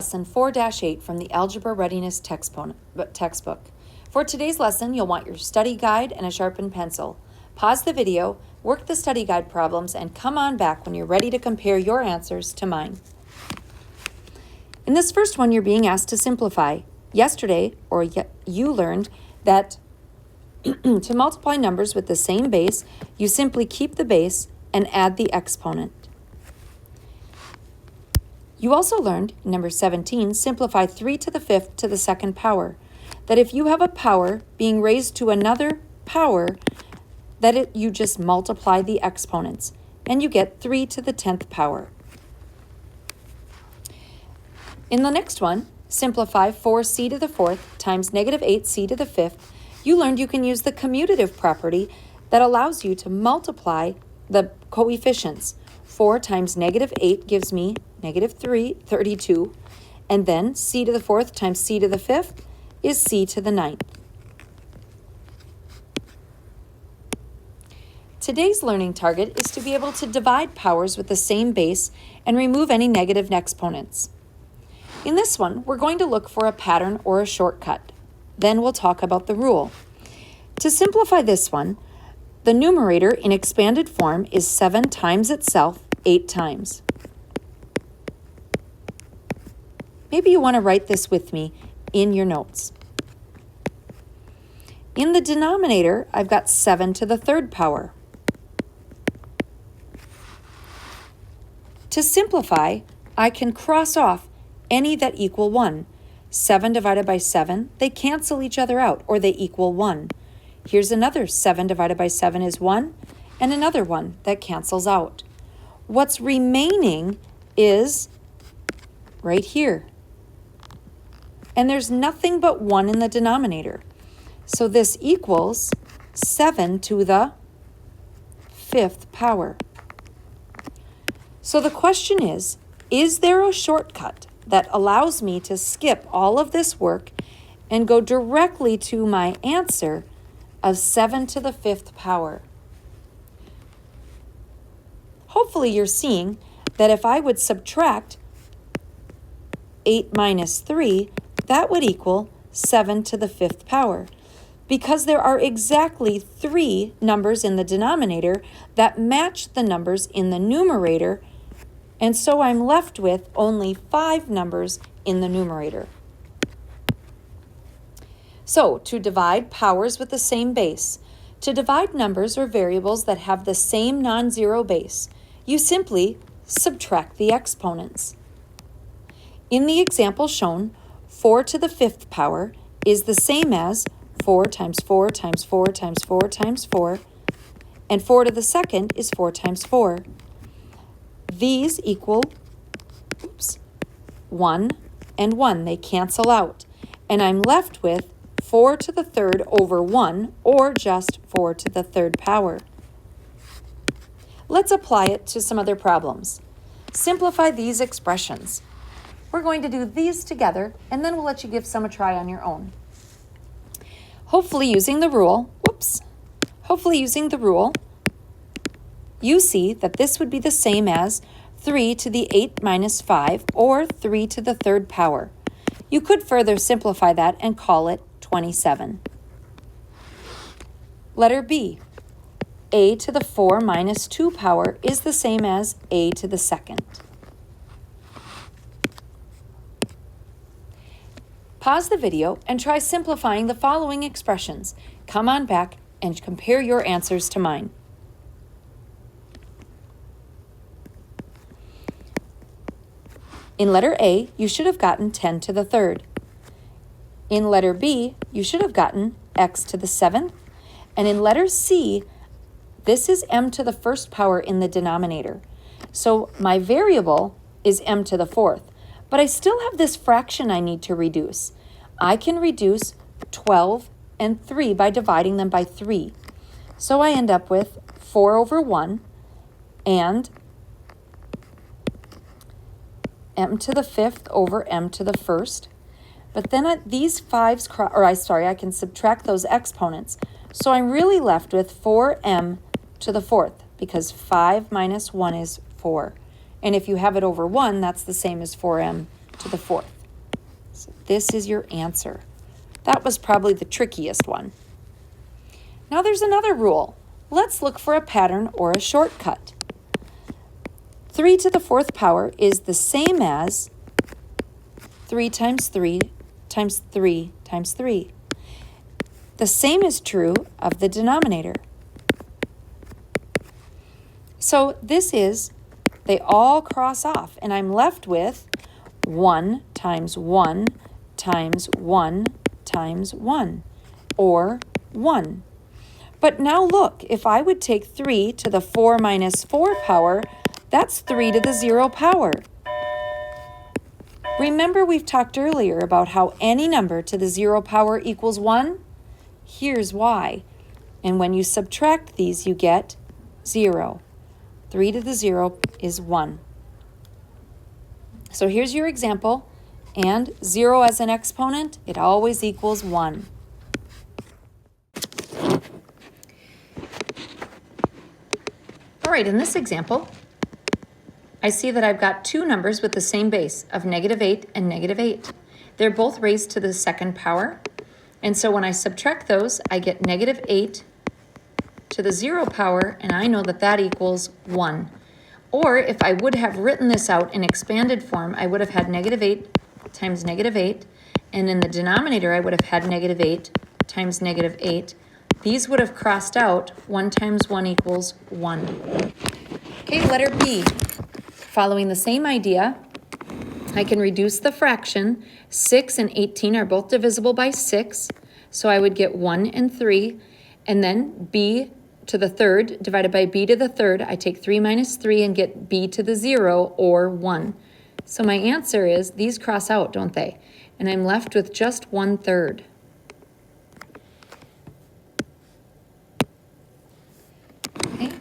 Lesson 4-8 from the Algebra Readiness textbook. For today's lesson, you'll want your study guide and a sharpened pencil. Pause the video, work the study guide problems, and come on back when you're ready to compare your answers to mine. In this first one, you're being asked to simplify. Yesterday, you learned that to multiply numbers with the same base, you simply keep the base and add the exponent. You also learned, number 17, simplify 3 to the 5th to the 2nd power. That if you have a power being raised to another power, you just multiply the exponents, and you get 3 to the 10th power. In the next one, simplify 4c to the 4th times negative 8c to the 5th. You learned you can use the commutative property that allows you to multiply the coefficients. 4 times negative 8 gives me negative 32, and then c to the 4th times c to the 5th is c to the 9th. Today's learning target is to be able to divide powers with the same base and remove any negative exponents. In this one, we're going to look for a pattern or a shortcut. Then we'll talk about the rule. To simplify this one, the numerator in expanded form is 7 times itself 8 times. Maybe you want to write this with me in your notes. In the denominator, I've got 7 to the 3rd power. To simplify, I can cross off any that equal 1. 7 divided by 7, they cancel each other out, or they equal 1. Here's another 7 divided by 7 is 1, and another one that cancels out. What's remaining is right here. And there's nothing but 1 in the denominator. So this equals 7 to the 5th power. So the question is there a shortcut that allows me to skip all of this work and go directly to my answer of 7 to the 5th power? Hopefully you're seeing that if I would subtract 8 minus 3, that would equal 7 to the 5th power. Because there are exactly 3 numbers in the denominator that match the numbers in the numerator, and so I'm left with only 5 numbers in the numerator. So, to divide powers with the same base, to divide numbers or variables that have the same non-zero base, you simply subtract the exponents. In the example shown, 4 to the 5th power is the same as 4 times 4 times 4 times 4 times 4, and 4 to the 2nd is 4 times 4. These equal 1 and 1. They cancel out, and I'm left with 4 to the 3rd over 1, or just 4 to the 3rd power. Let's apply it to some other problems. Simplify these expressions. We're going to do these together, and then we'll let you give some a try on your own. Hopefully using the rule, you see that this would be the same as 3 to the 8 minus 5, or 3 to the 3rd power. You could further simplify that and call it 27. Letter B. A to the 4 minus 2 power is the same as a to the 2nd. Pause the video and try simplifying the following expressions. Come on back and compare your answers to mine. In letter A, you should have gotten 10 to the 3rd. In letter B, you should have gotten x to the 7th. And in letter C, this is m to the 1st power in the denominator. So my variable is m to the 4th. But I still have this fraction I need to reduce. I can reduce 12 and 3 by dividing them by 3. So I end up with 4 over 1 and m to the 5th over m to the 1st. But then these 5's, I can subtract those exponents. So I'm really left with 4m to the 4th, because 5 minus 1 is 4. And if you have it over 1, that's the same as 4m to the 4th. So this is your answer. That was probably the trickiest one. Now there's another rule. Let's look for a pattern or a shortcut. 3 to the 4th power is the same as 3 times 3 times 3 times 3. The same is true of the denominator. So this is, they all cross off, and I'm left with 1 times 1 times 1 times 1, or 1. But now look, if I would take 3 to the 4 minus 4 power, that's 3 to the 0 power. Remember we've talked earlier about how any number to the 0 power equals 1? Here's why. And when you subtract these, you get 0. 3 to the 0 is 1. So here's your example. And 0 as an exponent, it always equals 1. All right, in this example, I see that I've got two numbers with the same base of -8 and -8. They're both raised to the 2nd power. And so when I subtract those, I get -8 to the 0 power, and I know that that equals 1. Or if I would have written this out in expanded form, I would have had -8 times -8, and in the denominator, I would have had -8 times -8. These would have crossed out. 1 times 1 equals 1. Okay, letter B. Following the same idea, I can reduce the fraction. 6 and 18 are both divisible by 6, so I would get 1 and 3, and then b to the 3rd divided by b to the 3rd. I take 3 minus 3 and get b to the 0, or 1. So my answer is, these cross out, don't they? And I'm left with just 1/3. Okay.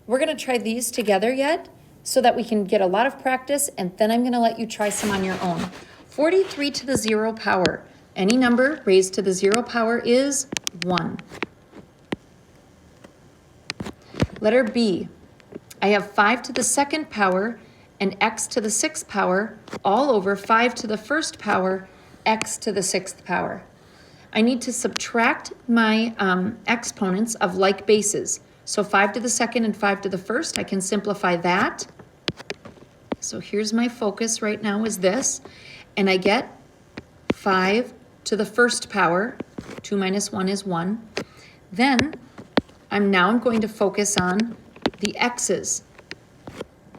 We're going to try these together yet so that we can get a lot of practice, and then I'm going to let you try some on your own. 43 to the 0 power. Any number raised to the 0 power is 1. Letter B. I have 5 to the 2nd power and x to the 6th power all over 5 to the 1st power, x to the 6th power. I need to subtract my exponents of like bases. So 5 to the 2nd and 5 to the 1st, I can simplify that. So here's my focus right now is this. And I get 5 to the 1st power. 2 minus 1 is 1. Then I'm going to focus on the x's.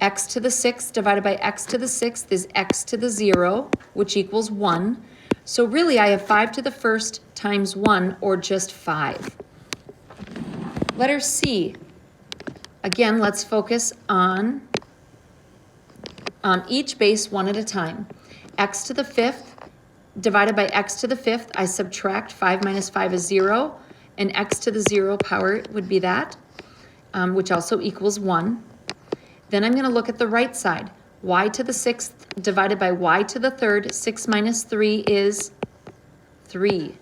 X to the 6th divided by x to the 6th is x to the 0, which equals 1. So really I have 5 to the 1st times 1, or just 5. Letter C. Again, let's focus on each base one at a time. X to the 5th divided by x to the 5th, I subtract 5 minus 5 is 0, and x to the 0 power would be that, which also equals 1. Then I'm going to look at the right side. Y to the 6th divided by y to the 3rd, 6 minus 3 is 3.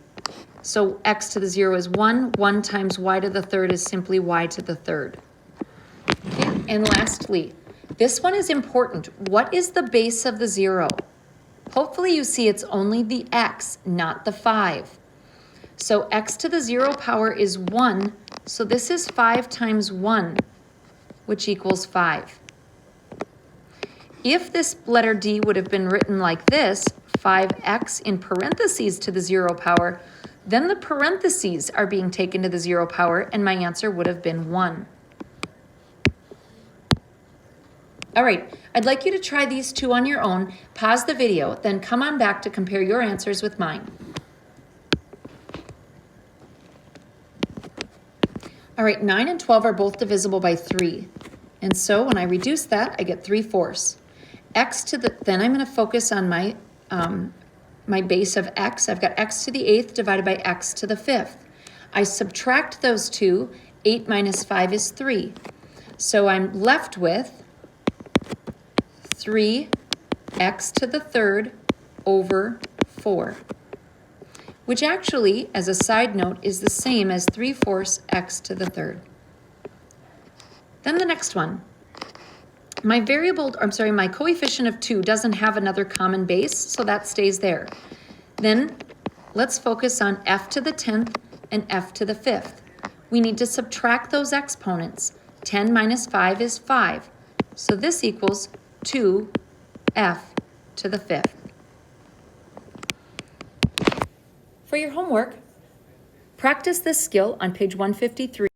So x to the 0 is 1. 1 times y to the 3rd is simply y to the 3rd. Okay. And lastly, this one is important. What is the base of the 0? Hopefully you see it's only the x, not the 5. So x to the 0 power is 1. So this is 5 times 1, which equals 5. If this letter D would have been written like this, 5x in parentheses to the 0 power, then the parentheses are being taken to the 0 power, and my answer would have been 1. All right, I'd like you to try these two on your own. Pause the video, then come on back to compare your answers with mine. All right, 9 and 12 are both divisible by 3. And so when I reduce that, I get 3/4. Then I'm going to focus on my my base of x. I've got x to the 8th divided by x to the 5th. I subtract those two. 8 minus 5 is 3. So I'm left with 3x to the 3rd over 4, which actually, as a side note, is the same as 3/4 x to the 3rd. Then the next one, My coefficient of 2 doesn't have another common base, so that stays there. Then let's focus on f to the 10th and f to the 5th. We need to subtract those exponents. 10 minus 5 is 5. So this equals 2f to the 5th. For your homework, practice this skill on page 153.